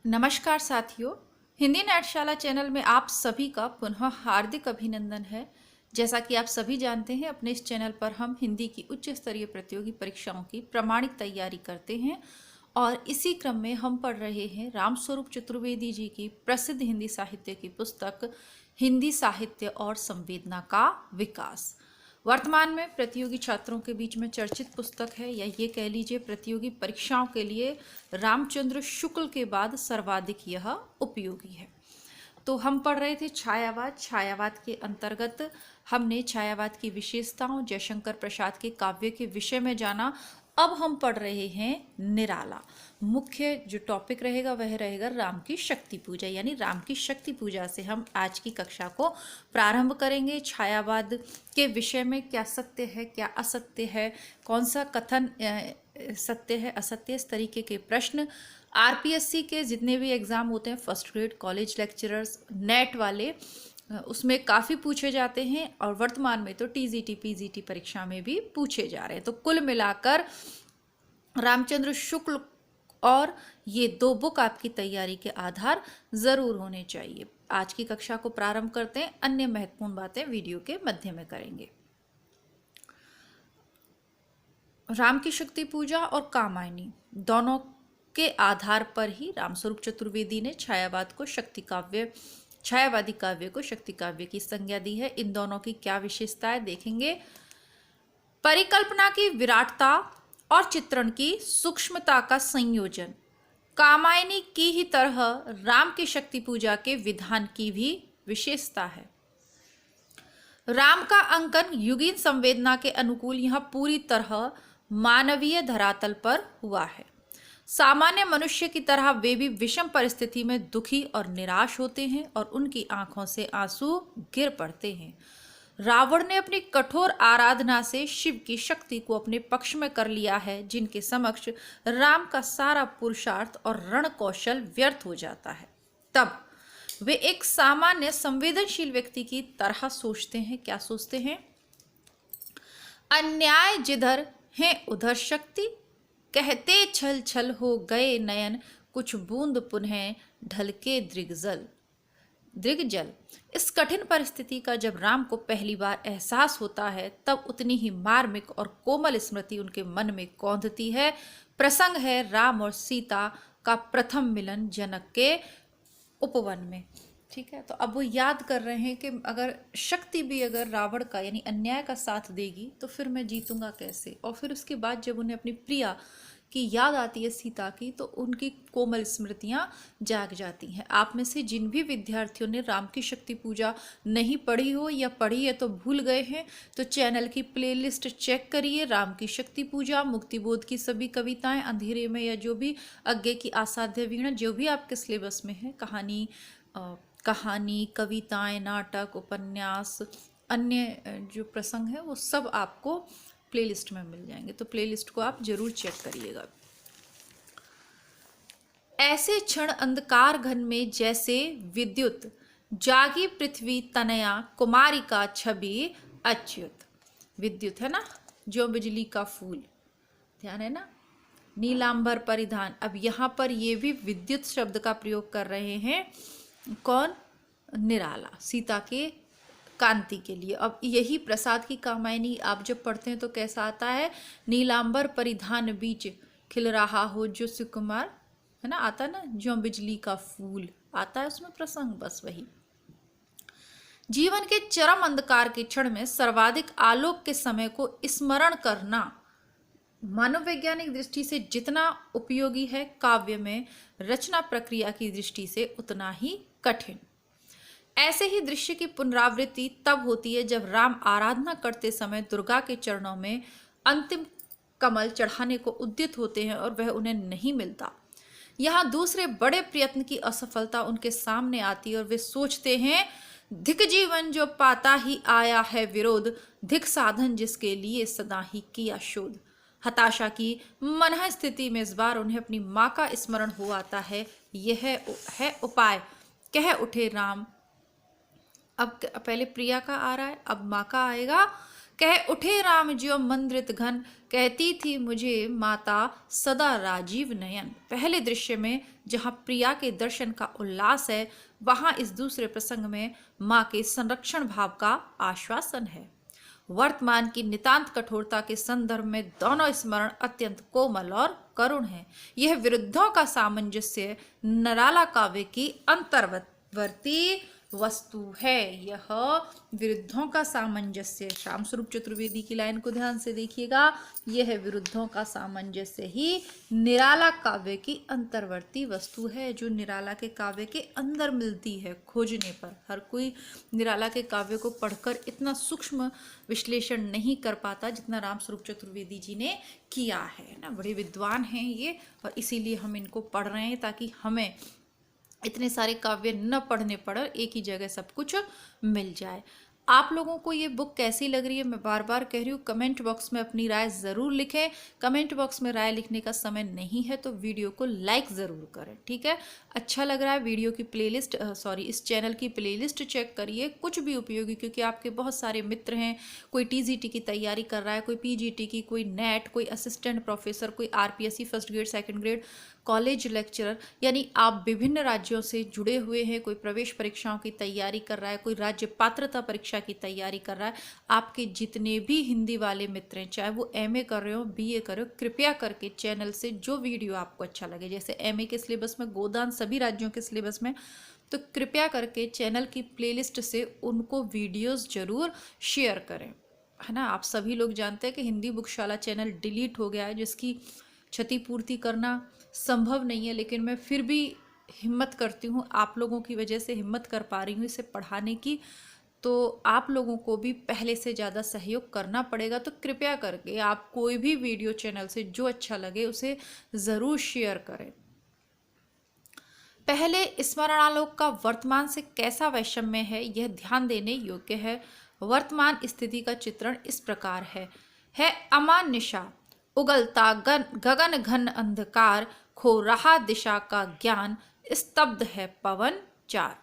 नमस्कार साथियों। हिंदी नाट्यशाला चैनल में आप सभी का पुनः हार्दिक अभिनंदन है। जैसा कि आप सभी जानते हैं, अपने इस चैनल पर हम हिंदी की उच्च स्तरीय प्रतियोगी परीक्षाओं की प्रामाणिक तैयारी करते हैं और इसी क्रम में हम पढ़ रहे हैं रामस्वरूप चतुर्वेदी जी की प्रसिद्ध हिंदी साहित्य की पुस्तक हिंदी साहित्य और संवेदना का विकास। वर्तमान में प्रतियोगी छात्रों के बीच में चर्चित पुस्तक है, या ये कह लीजिए प्रतियोगी परीक्षाओं के लिए रामचंद्र शुक्ल के बाद सर्वाधिक यह उपयोगी है। तो हम पढ़ रहे थे छायावाद के अंतर्गत हमने छायावाद की विशेषताओं, जयशंकर प्रसाद के काव्य के विषय में जाना। अब हम पढ़ रहे हैं निराला। मुख्य जो टॉपिक रहेगा वह रहेगा राम की शक्ति पूजा, यानी राम की शक्ति पूजा से हम आज की कक्षा को प्रारंभ करेंगे। छायावाद के विषय में क्या सत्य है, क्या असत्य है, कौन सा कथन सत्य है, असत्य, इस तरीके के प्रश्न आरपीएससी के जितने भी एग्ज़ाम होते हैं, first grade, college lecturers, net वाले, उसमें काफ़ी पूछे जाते हैं और वर्तमान में तो टीजीटी पीजीटी परीक्षा में भी पूछे जा रहे हैं। तो कुल मिलाकर रामचंद्र शुक्ल और ये दो बुक आपकी तैयारी के आधार ज़रूर होने चाहिए। आज की कक्षा को प्रारंभ करते हैं। अन्य महत्वपूर्ण बातें वीडियो के मध्य में करेंगे। राम की शक्ति पूजा और कामायनी दोनों के आधार पर ही रामस्वरूप चतुर्वेदी ने छायावादी काव्य को शक्ति काव्य की संज्ञा दी है। इन दोनों की क्या विशेषताएं देखेंगे। परिकल्पना की विराटता और चित्रण की सूक्ष्मता का संयोजन कामायनी की ही तरह राम की शक्ति पूजा के विधान की भी विशेषता है। राम का अंकन युगीन संवेदना के अनुकूल यहाँ पूरी तरह मानवीय धरातल पर हुआ है। सामान्य मनुष्य की तरह वे भी विषम परिस्थिति में दुखी और निराश होते हैं और उनकी आंखों से आंसू गिर पड़ते हैं। रावण ने अपनी कठोर आराधना से शिव की शक्ति को अपने पक्ष में कर लिया है, जिनके समक्ष राम का सारा पुरुषार्थ और रण कौशल व्यर्थ हो जाता है। तब वे एक सामान्य संवेदनशील व्यक्ति की तरह सोचते हैं। क्या सोचते हैं? अन्याय जिधर है उधर शक्ति, कहते छल छल हो गए नयन, कुछ बूंद पुनः ढलके दृगजल। इस कठिन परिस्थिति का जब राम को पहली बार एहसास होता है, तब उतनी ही मार्मिक और कोमल स्मृति उनके मन में कौंधती है। प्रसंग है राम और सीता का प्रथम मिलन जनक के उपवन में। ठीक है, तो अब वो याद कर रहे हैं कि अगर शक्ति भी अगर रावण का यानी अन्याय का साथ देगी तो फिर मैं जीतूंगा कैसे। और फिर उसके बाद जब उन्हें अपनी प्रिया की याद आती है, सीता की, तो उनकी कोमल स्मृतियां जाग जाती हैं। आप में से जिन भी विद्यार्थियों ने राम की शक्ति पूजा नहीं पढ़ी हो या पढ़ी है तो भूल गए हैं, तो चैनल की प्लेलिस्ट चेक करिए। राम की शक्ति पूजा, मुक्तिबोध की सभी कविताएं, अंधेरे में या जो भी, आज्ञे की आसाध्य वीणा, जो भी आपके सिलेबस में है, कहानी, कविताएं, नाटक, उपन्यास, अन्य जो प्रसंग है, वो सब आपको प्लेलिस्ट में मिल जाएंगे। तो प्लेलिस्ट को आप जरूर चेक करिएगा। ऐसे क्षण अंधकार घन में जैसे विद्युत, जागी पृथ्वी तनया कुमारी का छवि अच्युत। विद्युत है ना, जो बिजली का फूल, ध्यान है ना, नीलांबर परिधान। अब यहाँ पर ये भी विद्युत शब्द का प्रयोग कर रहे हैं। कौन? निराला, सीता के कांति के लिए। अब यही प्रसाद की कामायनी आप जब पढ़ते हैं तो कैसा आता है? नीलांबर परिधान बीच खिल रहा हो जो सुकुमार, है ना, आता ना, जो बिजली का फूल, आता है उसमें प्रसंग, बस वही। जीवन के चरम अंधकार के क्षण में सर्वाधिक आलोक के समय को स्मरण करना मनोवैज्ञानिक दृष्टि से जितना उपयोगी है, काव्य में रचना प्रक्रिया की दृष्टि से उतना ही कठिन। ऐसे ही दृश्य की पुनरावृत्ति तब होती है जब राम आराधना करते समय दुर्गा के चरणों में अंतिम कमल चढ़ाने को उद्यत होते हैं और वह उन्हें नहीं मिलता। यहाँ दूसरे बड़े प्रयत्न की असफलता उनके सामने आती है और वे सोचते हैं, धिक जीवन जो पाता ही आया है विरोध, धिक साधन जिसके लिए सदा ही किया शोध। हताशा की मनः स्थिति में इस बार उन्हें अपनी माँ का स्मरण हो आता है। यह है उपाय, कह उठे राम। अब पहले प्रिया का आ रहा है, अब माँ का आएगा। कह उठे राम ज्यों मंद्रित घन, कहती थी मुझे माता सदा राजीव नयन। पहले दृश्य में जहाँ प्रिया के दर्शन का उल्लास है, वहाँ इस दूसरे प्रसंग में माँ के संरक्षण भाव का आश्वासन है। वर्तमान की नितांत कठोरता के संदर्भ में दोनों स्मरण अत्यंत कोमल और करुण है। यह विरुद्धों का सामंजस्य नराला काव्य की अंतर्वर्ती वस्तु है। यह विरुद्धों का सामंजस्य, श्याम स्वरूप चतुर्वेदी की लाइन को ध्यान से देखिएगा, यह विरुद्धों का सामंजस्य ही निराला काव्य की अंतर्वर्ती वस्तु है, जो निराला के काव्य के अंदर मिलती है खोजने पर। हर कोई निराला के काव्य को पढ़कर इतना सूक्ष्म विश्लेषण नहीं कर पाता जितना राम स्वरूप चतुर्वेदी जी ने किया है ना। बड़े विद्वान हैं ये, और इसीलिए हम इनको पढ़ रहे हैं ताकि हमें इतने सारे काव्य न पढ़ने पड़े, एक ही जगह सब कुछ मिल जाए। आप लोगों को ये बुक कैसी लग रही है, मैं बार बार कह रही हूँ, कमेंट बॉक्स में अपनी राय ज़रूर लिखें। कमेंट बॉक्स में राय लिखने का समय नहीं है तो वीडियो को लाइक ज़रूर करें, ठीक है। अच्छा लग रहा है वीडियो की प्लेलिस्ट, इस चैनल की प्लेलिस्ट चेक करिए, कुछ भी उपयोगी, क्योंकि आपके बहुत सारे मित्र हैं, कोई टीजीटी की तैयारी कर रहा है, कोई पीजीटी की, कोई नेट, कोई असिस्टेंट प्रोफेसर, कोई RPSC first grade second grade college lecturer, यानी आप विभिन्न राज्यों से जुड़े हुए हैं। कोई प्रवेश परीक्षाओं की तैयारी कर रहा है, कोई राज्य पात्रता परीक्षा की तैयारी कर रहा है। आपके जितने भी हिंदी वाले मित्र हैं, चाहे वो एमए कर रहे हो, बीए कर रहे हो, कृपया करके चैनल से जो वीडियो आपको अच्छा लगे, जैसे एमए के सिलेबस में गोदान सभी राज्यों के सिलेबस में, तो कृपया करके चैनल की प्लेलिस्ट से उनको वीडियोस जरूर शेयर करें, है ना। आप सभी लोग जानते हैं कि हिंदी बुकशाला चैनल डिलीट हो गया है, जिसकी क्षतिपूर्ति करना संभव नहीं है, लेकिन मैं फिर भी हिम्मत करती हूँ, आप लोगों की वजह से हिम्मत कर पा रही हूँ इसे पढ़ाने की। तो आप लोगों को भी पहले से ज़्यादा सहयोग करना पड़ेगा, तो कृपया करके आप कोई भी वीडियो चैनल से जो अच्छा लगे उसे ज़रूर शेयर करें। पहले स्मरणालोक का वर्तमान से कैसा वैषम्य है, यह ध्यान देने योग्य है। वर्तमान स्थिति का चित्रण इस प्रकार है अमान निशा, उगलता गगन घन अंधकार, खो रहा दिशा का ज्ञान, स्तब्ध है पवन चार।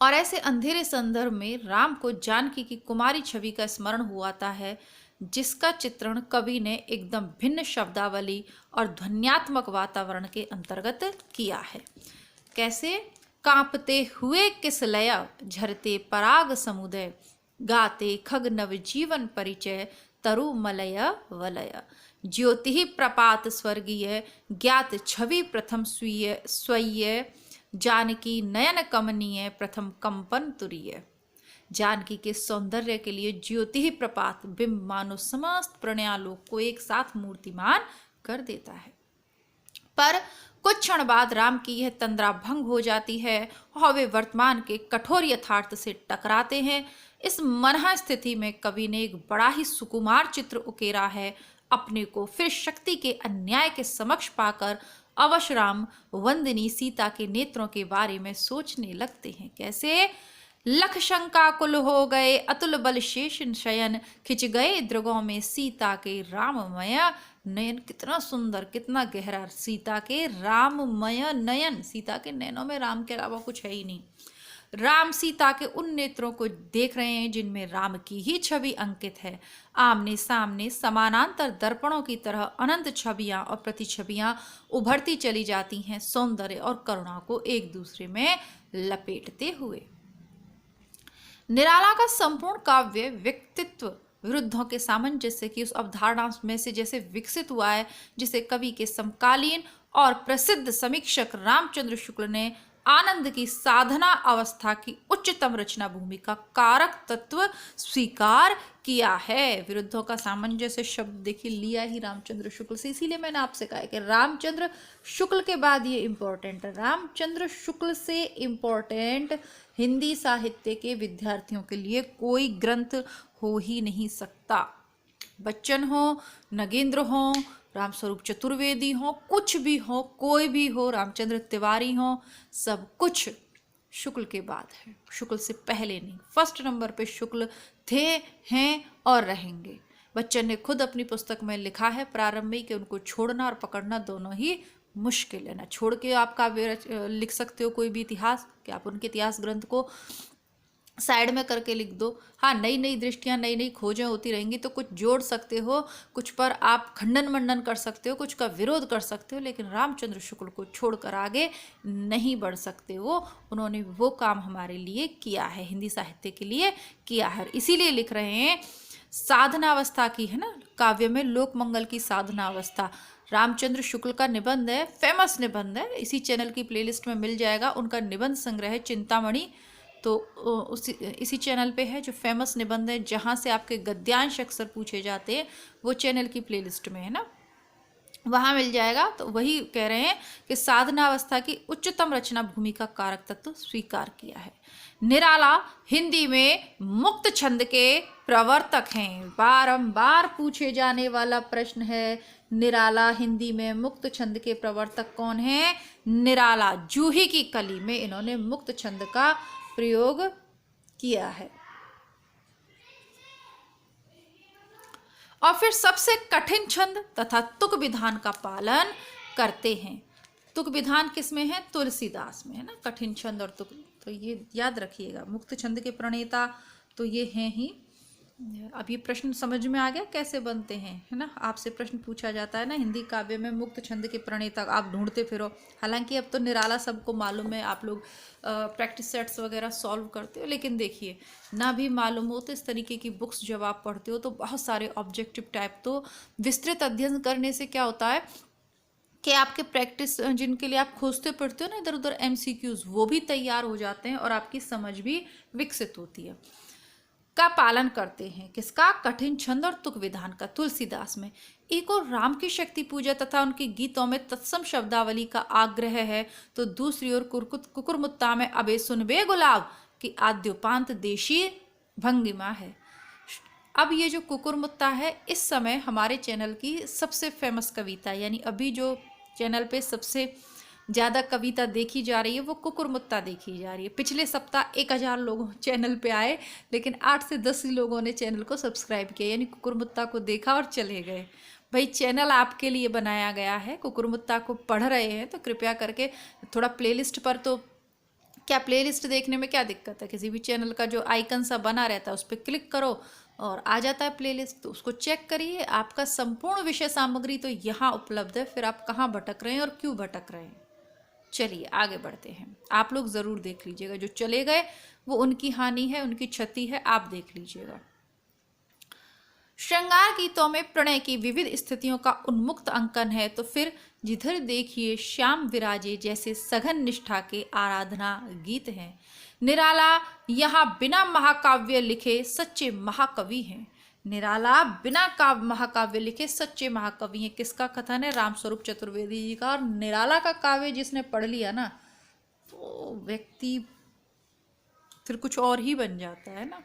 और ऐसे अंधेरे संदर्भ में राम को जानकी की कुमारी छवि का स्मरण हुआता है, जिसका चित्रण कवि ने एकदम भिन्न शब्दावली और ध्वन्यात्मक वातावरण के अंतर्गत किया है। कैसे? कांपते हुए किस लय, झरते पराग समुदय, गाते खग नव जीवन परिचय, तरु मलय वलय, ज्योति प्रपात स्वर्गीय, ज्ञात छवि प्रथम स्वय्य, जानकी नयन कमनीय, प्रथम कंपन तुरीय। जानकी के सौंदर्य के लिए ज्योति प्रपात बिंब मानो समस्त प्रणयालोक को एक साथ मूर्तिमान कर देता है। पर कुछ क्षण बाद राम की यह तंद्रा भंग हो जाती है और वे वर्तमान के कठोर यथार्थ से टकराते हैं। इस मनहा स्थिति में कवि ने एक बड़ा ही सुकुमार चित्र उकेरा है। अपने को फिर शक्ति के अन्याय के समक्ष पाकर अवश्य राम वंदिनी सीता के नेत्रों के बारे में सोचने लगते हैं। कैसे? लख शंकाकुल हो गए अतुल बल शेष शयन, खिंच गए दृगों में सीता के राममय नयन। कितना सुंदर, कितना गहरा, सीता के राममय नयन, सीता के नयनों में राम के अलावा कुछ है ही नहीं। राम सीता के उन नेत्रों को देख रहे हैं जिनमें राम की ही छवि अंकित है। आमने सामने समानांतर दर्पणों की तरह अनंत छवियां और प्रतिछवियां उभरती चली जाती हैं, सौंदर्य और करुणा को एक दूसरे में लपेटते हुए। निराला का संपूर्ण काव्य व्यक्तित्व विरुद्धों के सामंजस्य की उस अवधारणा में से जैसे विकसित हुआ है, जिसे कवि के समकालीन और प्रसिद्ध समीक्षक रामचंद्र शुक्ल ने आनंद की साधना अवस्था की उच्चतम रचना भूमि का कारक तत्व स्वीकार किया है। विरुद्धों का सामंजस्य शब्द देखिए लिया ही रामचंद्र शुक्ल से, इसीलिए मैंने आपसे कहा कि रामचंद्र शुक्ल के बाद ये इंपॉर्टेंट है। रामचंद्र शुक्ल से इंपॉर्टेंट हिंदी साहित्य के विद्यार्थियों के लिए कोई ग्रंथ हो ही नहीं सकता। बच्चन हो, नगेंद्र हो, राम स्वरूप चतुर्वेदी हो, कुछ भी हो, कोई भी हो, रामचंद्र तिवारी हो, सब कुछ शुक्ल के बाद है, शुक्ल से पहले नहीं। फर्स्ट नंबर पे शुक्ल थे, हैं और रहेंगे। बच्चन ने खुद अपनी पुस्तक में लिखा है प्रारंभ में कि उनको छोड़ना और पकड़ना दोनों ही मुश्किल है। ना छोड़ के आप काव्य लिख सकते हो कोई भी इतिहास, कि आप उनके इतिहास ग्रंथ को साइड में करके लिख दो। हाँ, नई नई दृष्टियां, नई नई खोजें होती रहेंगी तो कुछ जोड़ सकते हो, कुछ पर आप खंडन मंडन कर सकते हो, कुछ का विरोध कर सकते हो, लेकिन रामचंद्र शुक्ल को छोड़कर आगे नहीं बढ़ सकते हो। उन्होंने वो काम हमारे लिए किया है, हिंदी साहित्य के लिए किया है। इसीलिए लिख रहे हैं साधनावस्था की, है ना, काव्य में लोकमंगल की साधनावस्था। रामचंद्र शुक्ल का निबंध है, फेमस निबंध है, इसी चैनल की प्लेलिस्ट में मिल जाएगा। उनका निबंध संग्रह है चिंतामणि, तो इसी चैनल पे है, जो फेमस निबंध है, जहाँ से आपके गद्यांश अक्सर पूछे जाते हैं, वो चैनल की प्लेलिस्ट में है ना, वहाँ मिल जाएगा। तो वही कह रहे हैं कि साधनावस्था की उच्चतम रचना भूमि का कारक तत्व स्वीकार किया है। निराला हिंदी में मुक्त छंद के प्रवर्तक हैं। बारंबार पूछे जाने वाला प्रश्न है, निराला हिंदी में मुक्त छंद के प्रवर्तक कौन है? निराला। जूही की कली में इन्होंने मुक्त छंद का प्रयोग किया है। और फिर सबसे कठिन छंद तथा तुक विधान का पालन करते हैं। तुक विधान किसमें है? तुलसीदास में, है ना, कठिन छंद और तुक। तो ये याद रखिएगा, मुक्त छंद के प्रणेता तो ये हैं ही। अब ये प्रश्न समझ में आ गया कैसे बनते हैं, है ना। आपसे प्रश्न पूछा जाता है ना, हिंदी काव्य में मुक्त छंद के प्रणेता आप ढूंढते फिरो। हालांकि अब तो निराला सबको मालूम है, आप लोग प्रैक्टिस सेट्स वगैरह सॉल्व करते हो, लेकिन देखिए ना भी मालूम हो तो इस तरीके की बुक्स जब आप पढ़ते हो तो बहुत सारे ऑब्जेक्टिव टाइप, तो विस्तृत अध्ययन करने से क्या होता है कि आपके प्रैक्टिस जिनके लिए आप खोजते पढ़ते हो ना इधर उधर MCQs, वो भी तैयार हो जाते हैं और आपकी समझ भी विकसित होती है। का पालन करते हैं किसका? कठिन छंद और तुक विधान का। तुलसीदास में एक और राम की शक्ति पूजा तथा उनके गीतों में तत्सम शब्दावली का आग्रह है, तो दूसरी ओर कुकुरमुत्ता में अबे सुनबे गुलाब की आद्योपांत देशी भंगिमा है। अब ये जो कुकुरमुत्ता है, इस समय हमारे चैनल की सबसे फेमस कविता, यानी अभी जो चैनल पे सबसे ज़्यादा कविता देखी जा रही है वो कुकुरमुत्ता देखी जा रही है। पिछले सप्ताह 1000 लोग चैनल पे आए, लेकिन 8 से 10 ही लोगों ने चैनल को सब्सक्राइब किया, यानी कुकुरमुत्ता को देखा और चले गए। भाई चैनल आपके लिए बनाया गया है, कुकुरमुत्ता को पढ़ रहे हैं तो कृपया करके थोड़ा प्लेलिस्ट पर, तो क्या प्लेलिस्ट देखने में क्या दिक्कत है? किसी भी चैनल का जो आइकन सा बना रहता है उस पर क्लिक करो और आ जाता है प्लेलिस्ट, तो उसको चेक करिए। आपका संपूर्ण विषय सामग्री तो यहाँ उपलब्ध है, फिर आप कहाँ भटक रहे हैं और क्यों भटक रहे हैं। चलिए आगे बढ़ते हैं। आप लोग ज़रूर देख लीजिएगा, जो चले गए वो उनकी हानि है, उनकी क्षति है, आप देख लीजिएगा। श्रृंगार गीतों में प्रणय की विविध स्थितियों का उन्मुक्त अंकन है, तो फिर जिधर देखिए श्याम विराजे जैसे सघन निष्ठा के आराधना गीत हैं। निराला यहाँ बिना महाकाव्य लिखे सच्चे महाकवि हैं। निराला बिना महाकाव्य लिखे सच्चे महाकवि हैं। किसका कथन है? रामस्वरूप चतुर्वेदी जी का। और निराला का काव्य जिसने पढ़ लिया ना, तो व्यक्ति फिर कुछ और ही बन जाता है ना।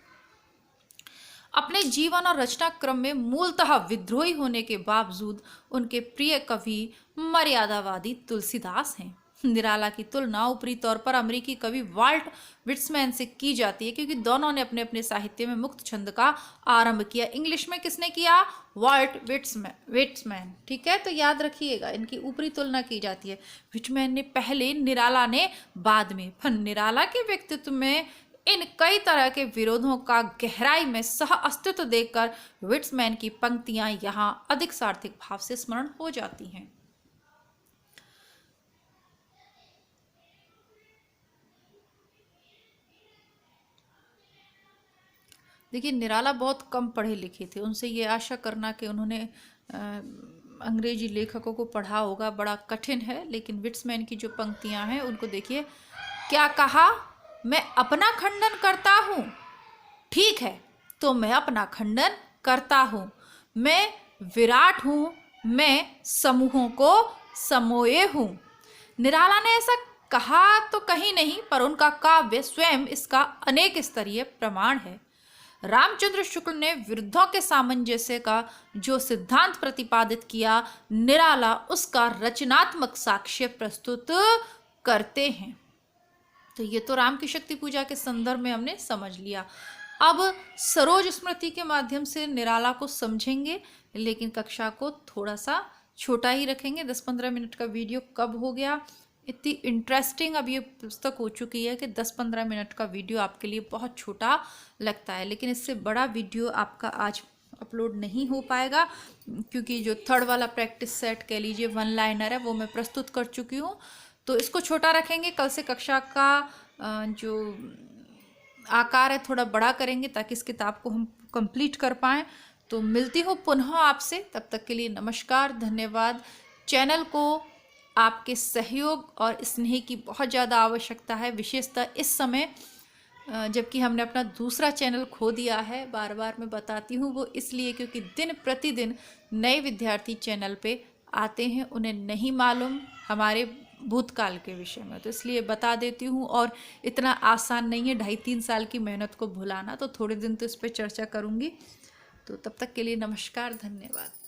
अपने जीवन और रचना क्रम में मूलतः विद्रोही होने के बावजूद उनके प्रिय कवि मर्यादावादी तुलसीदास हैं। निराला की तुलना ऊपरी तौर पर अमेरिकी कवि वाल्ट विट्समैन से की जाती है, क्योंकि दोनों ने अपने अपने साहित्य में मुक्त छंद का आरंभ किया। इंग्लिश में किसने किया? वाल्ट विट्समैन। ठीक है, तो याद रखिएगा, इनकी ऊपरी तुलना की जाती है। विट्समैन ने पहले, निराला ने बाद में। पर निराला के व्यक्तित्व में इन कई तरह के विरोधों का गहराई में सह अस्तित्व देखकर विट्समैन की पंक्तियां यहाँ अधिक सार्थक भाव से स्मरण हो जाती हैं। देखिए, निराला बहुत कम पढ़े लिखे थे, उनसे ये आशा करना कि उन्होंने अंग्रेजी लेखकों को पढ़ा होगा बड़ा कठिन है। लेकिन विट्समैन की जो पंक्तियां हैं उनको देखिए। क्या कहा? मैं अपना खंडन करता हूँ। ठीक है, तो मैं अपना खंडन करता हूँ। मैं विराट हूँ, मैं समूहों को समोए हूँ। निराला ने ऐसा कहा तो कहीं नहीं, पर उनका काव्य स्वयं इसका अनेक स्तरीय प्रमाण है। रामचंद्र शुक्ल ने विरुद्धों के सामंजस्य का जो सिद्धांत प्रतिपादित किया, निराला उसका रचनात्मक साक्ष्य प्रस्तुत करते हैं। तो ये तो राम की शक्ति पूजा के संदर्भ में हमने समझ लिया। अब सरोज स्मृति के माध्यम से निराला को समझेंगे, लेकिन कक्षा को थोड़ा सा छोटा ही रखेंगे। 10-15 मिनट का वीडियो कब हो गया, इतनी इंटरेस्टिंग अब ये पुस्तक हो चुकी है कि 10-15 मिनट का वीडियो आपके लिए बहुत छोटा लगता है, लेकिन इससे बड़ा वीडियो आपका आज अपलोड नहीं हो पाएगा, क्योंकि जो थर्ड वाला प्रैक्टिस सेट कह लीजिए वन लाइनर है वो मैं प्रस्तुत कर चुकी हूँ। तो इसको छोटा रखेंगे, कल से कक्षा का जो आकार है थोड़ा बड़ा करेंगे ताकि इस किताब को हम कंप्लीट कर पाएँ। तो मिलती हूँ पुनः आपसे, तब तक के लिए नमस्कार, धन्यवाद। चैनल को आपके सहयोग और स्नेह की बहुत ज़्यादा आवश्यकता है, विशेषतः इस समय जबकि हमने अपना दूसरा चैनल खो दिया है। बार बार मैं बताती हूँ वो इसलिए क्योंकि दिन प्रतिदिन नए विद्यार्थी चैनल पे आते हैं, उन्हें नहीं मालूम हमारे भूतकाल के विषय में, तो इसलिए बता देती हूँ। और इतना आसान नहीं है 2.5-3 साल की मेहनत को भुलाना, तो थोड़े दिन तो इस पर चर्चा करूँगी। तो तब तक के लिए नमस्कार, धन्यवाद।